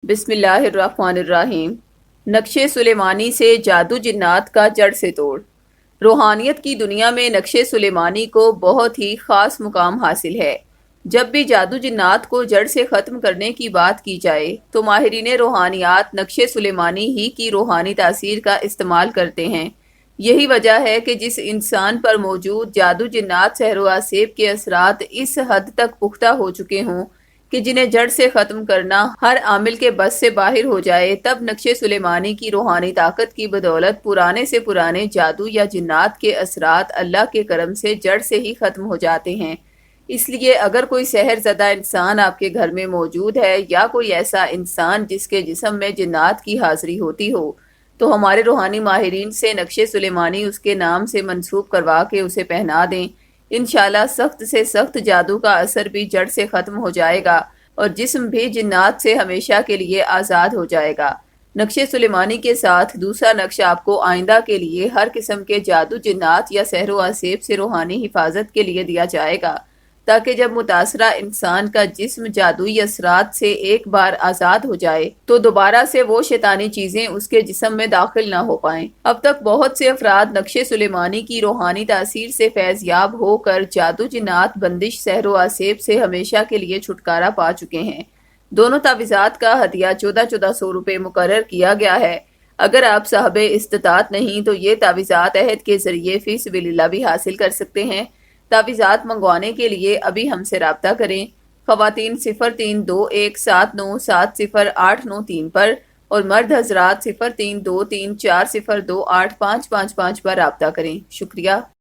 بسم اللہ الرحمن الرحیم۔ نقش سلیمانی سے جادو جنات کا جڑ سے توڑ۔ روحانیت کی دنیا میں نقش سلیمانی کو بہت ہی خاص مقام حاصل ہے۔ جب بھی جادو جنات کو جڑ سے ختم کرنے کی بات کی جائے تو ماہرین روحانیات نقش سلیمانی ہی کی روحانی تاثیر کا استعمال کرتے ہیں۔ یہی وجہ ہے کہ جس انسان پر موجود جادو جنات سحر و عصیب کے اثرات اس حد تک پختہ ہو چکے ہوں کہ جنہیں جڑ سے ختم کرنا ہر عامل کے بس سے باہر ہو جائے، تب نقش سلیمانی کی روحانی طاقت کی بدولت پرانے سے پرانے جادو یا جنات کے اثرات اللہ کے کرم سے جڑ سے ہی ختم ہو جاتے ہیں۔ اس لیے اگر کوئی سحر زدہ انسان آپ کے گھر میں موجود ہے یا کوئی ایسا انسان جس کے جسم میں جنات کی حاضری ہوتی ہو، تو ہمارے روحانی ماہرین سے نقش سلیمانی اس کے نام سے منسوب کروا کے اسے پہنا دیں۔ انشاءاللہ سخت سے سخت جادو کا اثر بھی جڑ سے ختم ہو جائے گا اور جسم بھی جنات سے ہمیشہ کے لیے آزاد ہو جائے گا۔ نقش سلیمانی کے ساتھ دوسرا نقش آپ کو آئندہ کے لیے ہر قسم کے جادو جنات یا سحر و عصیب سے روحانی حفاظت کے لیے دیا جائے گا، تاکہ جب متاثرہ انسان کا جسم جادوئی اثرات سے ایک بار آزاد ہو جائے تو دوبارہ سے وہ شیطانی چیزیں اس کے جسم میں داخل نہ ہو پائیں۔ اب تک بہت سے افراد نقش سلیمانی کی روحانی تاثیر سے فیض یاب ہو کر جادو جنات بندش سحر و عصیب سے ہمیشہ کے لیے چھٹکارا پا چکے ہیں۔ دونوں تعویذات کا ہدیہ 1400 روپے مقرر کیا گیا ہے۔ اگر آپ صاحب استطاعت نہیں تو یہ تعویذات عہد کے ذریعے فی سبیل اللہ بھی حاصل کر سکتے ہیں۔ تعویذات منگوانے کے لیے ابھی ہم سے رابطہ کریں۔ خواتین 032179708093 پر اور مرد حضرات 0323402855 پر رابطہ کریں۔ شکریہ۔